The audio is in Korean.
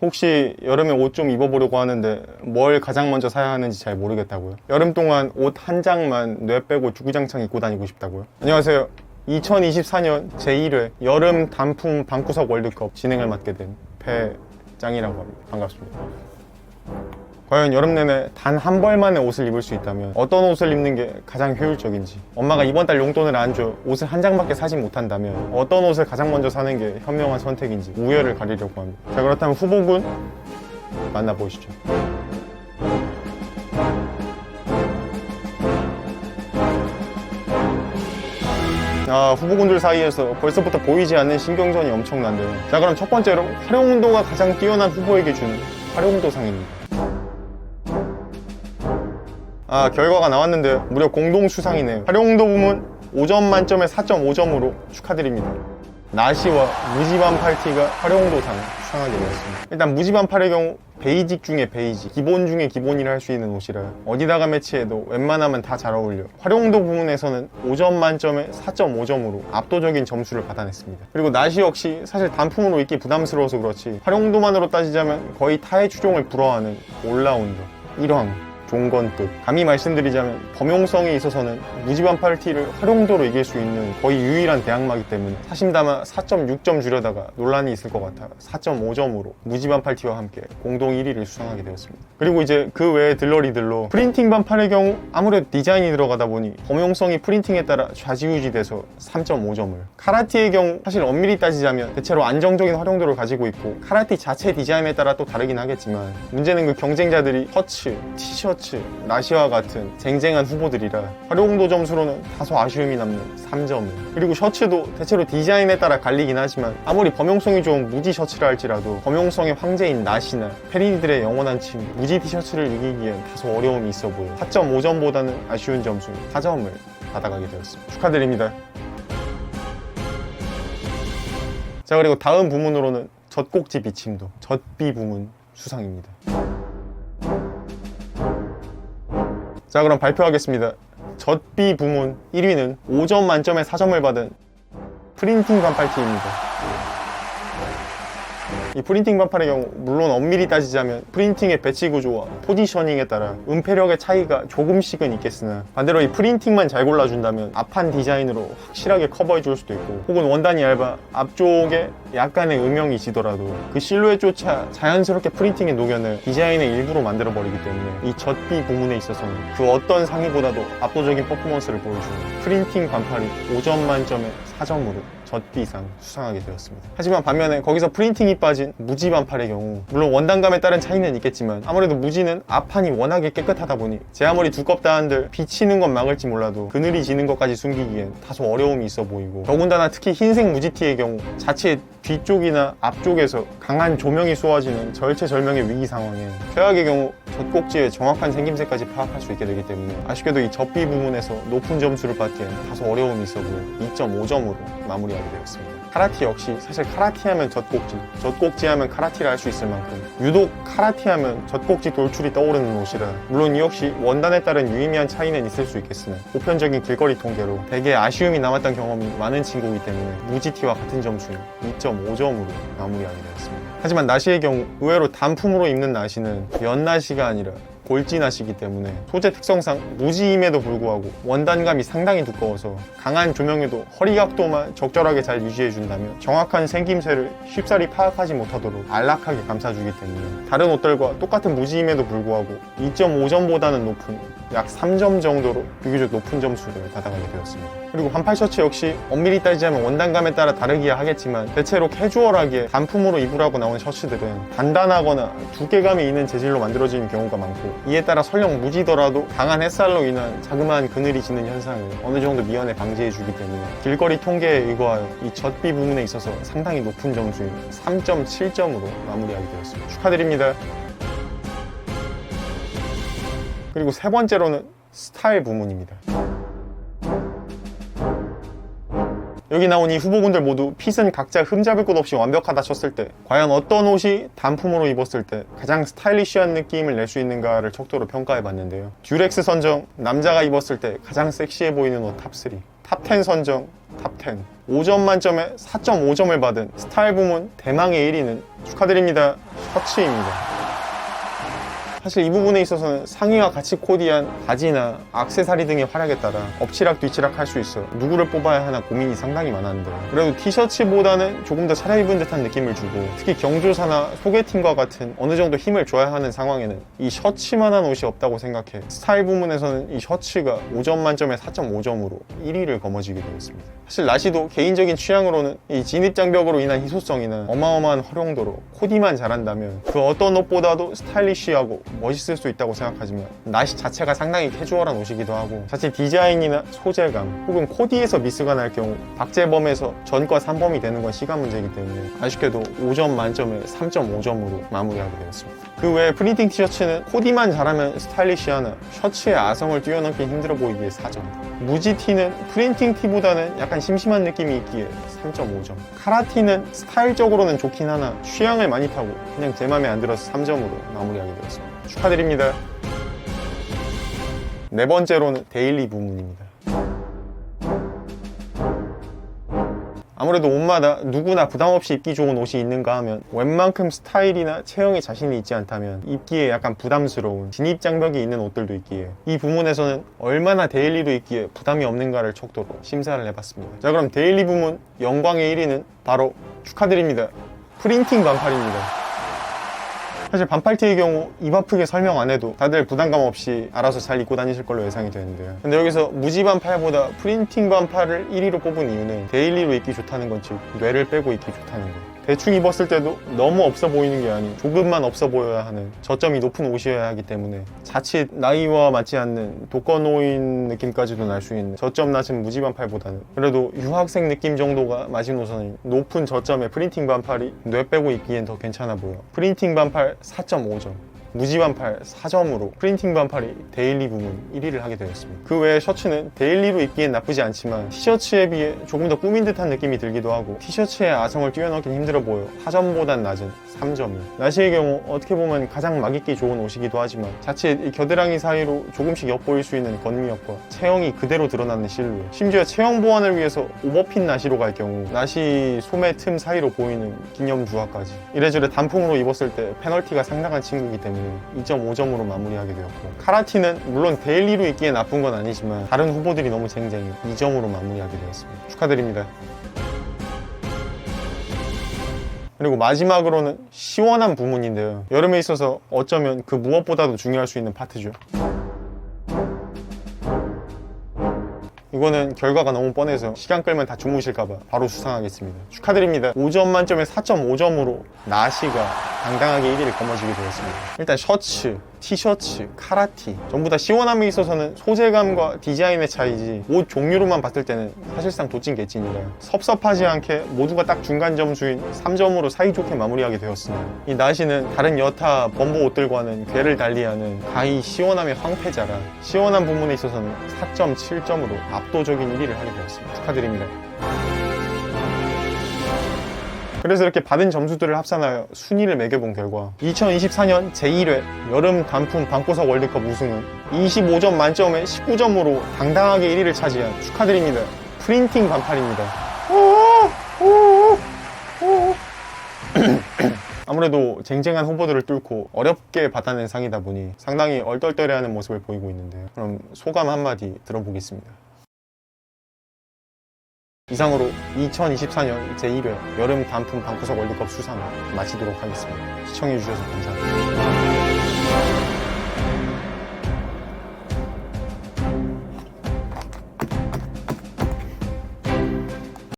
혹시 여름에 옷 좀 입어보려고 하는데 뭘 가장 먼저 사야 하는지 잘 모르겠다고요? 여름 동안 옷 한 장만 뇌 빼고 주구장창 입고 다니고 싶다고요? 안녕하세요. 2024년 제1회 여름 단품 방구석 월드컵 진행을 맡게 된 배짱이라고 합니다. 반갑습니다. 과연 여름 내내 단 한 벌만의 옷을 입을 수 있다면 어떤 옷을 입는 게 가장 효율적인지, 엄마가 이번 달 용돈을 안 줘 옷을 한 장밖에 사지 못한다면 어떤 옷을 가장 먼저 사는 게 현명한 선택인지 우열을 가리려고 합니다. 자, 그렇다면 후보군 만나보시죠. 후보군들 사이에서 벌써부터 보이지 않는 신경전이 엄청난데요. 자, 그럼 첫 번째로 활용도가 가장 뛰어난 후보에게 주는 활용도상입니다. 결과가 나왔는데요. 무려 공동 수상이네요. 활용도 부문 5점 만점에 4.5점으로 축하드립니다. 나시와 무지반 팔티가 활용도상 수상하게 되었습니다. 일단 무지반 팔의 경우 베이직 중에 베이직, 기본 중에 기본이라 할 수 있는 옷이라 어디다가 매치해도 웬만하면 다 잘 어울려. 활용도 부분에서는 5점 만점에 4.5점으로 압도적인 점수를 받아냈습니다. 그리고 나시 역시 사실 단품으로 입기 부담스러워서 그렇지 활용도만으로 따지자면 거의 타의 추종을 불허하는 올라운더 1황 종건급. 감히 말씀드리자면 범용성에 있어서는 무지반 팔티를 활용도로 이길 수 있는 거의 유일한 대항마기 때문에 사심담아 4.6점 줄여다가 논란이 있을 것 같아 4.5점으로 무지반 팔티와 함께 공동 1위를 수상하게 되었습니다. 그리고 이제 그 외의 들러리들로 프린팅 반팔의 경우 아무래도 디자인이 들어가다 보니 범용성이 프린팅에 따라 좌지우지돼서 3.5점을, 카라티의 경우 사실 엄밀히 따지자면 대체로 안정적인 활용도를 가지고 있고 카라티 자체 디자인에 따라 또 다르긴 하겠지만 문제는 그 경쟁자들이 셔츠, 티셔츠, 나시와 같은 쟁쟁한 후보들이라 활용도 점수로는 다소 아쉬움이 남는 3점을. 그리고 셔츠도 대체로 디자인에 따라 갈리긴 하지만 아무리 범용성이 좋은 무지 셔츠라 할지라도 범용성의 황제인 나시나 페리니들의 영원한 침 무지 티셔츠를 이기기엔 다소 어려움이 있어 보여 4.5점보다는 아쉬운 점수 4점을 받아가게 되었습니다. 축하드립니다. 자, 그리고 다음 부문으로는 젖꼭지 비침도 젖비 부문 수상입니다. 자, 그럼 발표하겠습니다. 젖비 부문 1위는 5점 만점에 4점을 받은 프린팅 반팔티입니다. 이 프린팅 반팔의 경우 물론 엄밀히 따지자면 프린팅의 배치 구조와 포지셔닝에 따라 은폐력의 차이가 조금씩은 있겠으나 반대로 이 프린팅만 잘 골라준다면 앞판 디자인으로 확실하게 커버해줄 수도 있고, 혹은 원단이 얇아 앞쪽에 약간의 음영이 지더라도 그 실루엣조차 자연스럽게 프린팅에 녹여내 디자인의 일부로 만들어버리기 때문에 이 젖비 부문에 있어서는 그 어떤 상의보다도 압도적인 퍼포먼스를 보여주는 프린팅 반팔이 5점 만점에 4점으로 젖비상 수상하게 되었습니다. 하지만 반면에 거기서 프린팅이 빠진 무지 반팔의 경우 물론 원단감에 따른 차이는 있겠지만 아무래도 무지는 앞판이 워낙에 깨끗하다 보니 제 아무리 두껍다 한들 비치는 건 막을지 몰라도 그늘이 지는 것까지 숨기기엔 다소 어려움이 있어 보이고, 더군다나 특히 흰색 무지티의 경우 자체 뒤쪽이나 앞쪽에서 강한 조명이 쏘아지는 절체절명의 위기 상황에 최악의 경우 젖꼭지의 정확한 생김새까지 파악할 수 있게 되기 때문에 아쉽게도 이 젖비 부문에서 높은 점수를 받기엔 다소 어려움이 있어 보여 2.5점으로 마무리하게 되었습니다. 카라티 역시 사실 카라티 하면 젖꼭지 하면 카라티라 할 수 있을 만큼 유독 카라티 하면 젖꼭지 돌출이 떠오르는 옷이라 물론 이 역시 원단에 따른 유의미한 차이는 있을 수 있겠으나 보편적인 길거리 통계로 되게 아쉬움이 남았던 경험이 많은 친구이기 때문에 무지티와 같은 점수인 2.5점으로 마무리하게 되었습니다. 하지만 나시의 경우 의외로 단품으로 입는 나시는 연나시가 아니라 골지나시기 때문에 소재 특성상 무지임에도 불구하고 원단감이 상당히 두꺼워서 강한 조명에도 허리 각도만 적절하게 잘 유지해준다면 정확한 생김새를 쉽사리 파악하지 못하도록 안락하게 감싸주기 때문에 다른 옷들과 똑같은 무지임에도 불구하고 2.5점보다는 높은 약 3점 정도로 비교적 높은 점수를 받아가게 되었습니다. 그리고 반팔 셔츠 역시 엄밀히 따지자면 원단감에 따라 다르기야 하겠지만 대체로 캐주얼하게 단품으로 입으라고 나온 셔츠들은 단단하거나 두께감이 있는 재질로 만들어지는 경우가 많고, 이에 따라 설령 무지더라도 강한 햇살로 인한 자그마한 그늘이 지는 현상을 어느 정도 미연에 방지해주기 때문에 길거리 통계에 의거하여 이 젖비 부분에 있어서 상당히 높은 점수인 3.7점으로 마무리하게 되었습니다. 축하드립니다. 그리고 세 번째로는 스타일 부문입니다. 여기 나온 이 후보군들 모두 핏은 각자 흠잡을 곳 없이 완벽하다 쳤을 때 과연 어떤 옷이 단품으로 입었을 때 가장 스타일리시한 느낌을 낼 수 있는가를 척도로 평가해 봤는데요. 듀렉스 선정 남자가 입었을 때 가장 섹시해 보이는 옷 탑3, 탑10 선정 탑10 5점 만점에 4.5점을 받은 스타일 부문 대망의 1위는 축하드립니다, 셔츠입니다. 사실 이 부분에 있어서는 상의와 같이 코디한 바지나 액세서리 등의 활약에 따라 엎치락 뒤치락 할 수 있어 누구를 뽑아야 하나 고민이 상당히 많았는데, 그래도 티셔츠보다는 조금 더 차려입은 듯한 느낌을 주고, 특히 경조사나 소개팅과 같은 어느 정도 힘을 줘야 하는 상황에는 이 셔츠만한 옷이 없다고 생각해 스타일 부문에서는 이 셔츠가 5점 만점에 4.5점으로 1위를 거머쥐게 되었습니다. 사실 나시도 개인적인 취향으로는 이 진입장벽으로 인한 희소성이나 어마어마한 활용도로 코디만 잘한다면 그 어떤 옷보다도 스타일리쉬하고 멋있을 수 있다고 생각하지만, 나시 자체가 상당히 캐주얼한 옷이기도 하고 자칫 디자인이나 소재감 혹은 코디에서 미스가 날 경우 박재범에서 전과 3범이 되는 건 시간 문제이기 때문에 아쉽게도 5점 만점에 3.5점으로 마무리하게 되었습니다. 그 외에 프린팅 티셔츠는 코디만 잘하면 스타일리쉬하나 셔츠의 아성을 뛰어넘기 힘들어 보이기에 4점, 무지티는 프린팅 티보다는 약간 심심한 느낌이 있기에 3.5점, 카라티는 스타일적으로는 좋긴 하나 취향을 많이 타고 그냥 제 맘에 안 들어서 3점으로 마무리하게 되었습니다. 축하드립니다. 네 번째로는 데일리 부문입니다. 아무래도 옷마다 누구나 부담없이 입기 좋은 옷이 있는가 하면 웬만큼 스타일이나 체형에 자신이 있지 않다면 입기에 약간 부담스러운 진입장벽이 있는 옷들도 있기에 이 부문에서는 얼마나 데일리로 입기에 부담이 없는가를 척도로 심사를 해봤습니다. 자, 그럼 데일리 부문 영광의 1위는 바로 축하드립니다, 프린팅 반팔입니다. 사실 반팔티의 경우 입 아프게 설명 안 해도 다들 부담감 없이 알아서 잘 입고 다니실 걸로 예상이 되는데요. 근데 여기서 무지 반팔보다 프린팅 반팔을 1위로 뽑은 이유는 데일리로 입기 좋다는 건지 뇌를 빼고 입기 좋다는 거. 대충 입었을 때도 너무 없어 보이는 게 아닌 조금만 없어 보여야 하는 저점이 높은 옷이어야 하기 때문에 자칫 나이와 맞지 않는 독거노인 느낌까지도 날 수 있는 저점 낮은 무지 반팔보다는 그래도 유학생 느낌 정도가 마지노선인 높은 저점의 프린팅 반팔이 뇌 빼고 입기엔 더 괜찮아 보여 프린팅 반팔 4.5점, 무지 반팔 4점으로 프린팅 반팔이 데일리 부문 1위를 하게 되었습니다. 그 외에 셔츠는 데일리로 입기엔 나쁘지 않지만 티셔츠에 비해 조금 더 꾸민 듯한 느낌이 들기도 하고 티셔츠의 아성을 뛰어넘긴 힘들어 보여 4점보단 낮은 3점을. 나시의 경우 어떻게 보면 가장 막 입기 좋은 옷이기도 하지만 자칫 이 겨드랑이 사이로 조금씩 엿보일 수 있는 건미역과 체형이 그대로 드러나는 실루엣, 심지어 체형 보완을 위해서 오버핏 나시로 갈 경우 나시 소매 틈 사이로 보이는 기념 두화까지 이래저래 단풍으로 입었을 때 페널티가 상당한 친구이기 때문에 2.5점으로 마무리하게 되었고, 카라티는 물론 데일리로 입기에 나쁜 건 아니지만 다른 후보들이 너무 쟁쟁해 2점으로 마무리하게 되었습니다. 축하드립니다. 그리고 마지막으로는 시원한 부문인데요. 여름에 있어서 어쩌면 그 무엇보다도 중요할 수 있는 파트죠. 이거는 결과가 너무 뻔해서 시간 끌면 다 주무실까봐 바로 수상하겠습니다. 축하드립니다. 5점 만점에 4.5점으로 나시가 당당하게 1위를 거머쥐게 되었습니다. 일단 셔츠, 티셔츠, 카라티 전부 다 시원함에 있어서는 소재감과 디자인의 차이지 옷 종류로만 봤을 때는 사실상 도찐개찐이라 섭섭하지 않게 모두가 딱 중간 점수인 3점으로 사이좋게 마무리하게 되었으나 이 나시는 다른 여타 범보 옷들과는 궤를 달리하는 가히 시원함의 황패자라 시원한 부분에 있어서는 4.7점으로 압도적인 1위를 하게 되었습니다. 축하드립니다. 그래서 이렇게 받은 점수들을 합산하여 순위를 매겨본 결과 2024년 제1회 여름 단품 방구석 월드컵 우승은 25점 만점에 19점으로 당당하게 1위를 차지한 축하드립니다, 프린팅 반팔입니다. 아무래도 쟁쟁한 후보들을 뚫고 어렵게 받아낸 상이다 보니 상당히 얼떨떨해하는 모습을 보이고 있는데요. 그럼 소감 한마디 들어보겠습니다. 이상으로 2024년 제1회 여름 단품 방구석 월드컵 수상을 마치도록 하겠습니다. 시청해주셔서 감사합니다.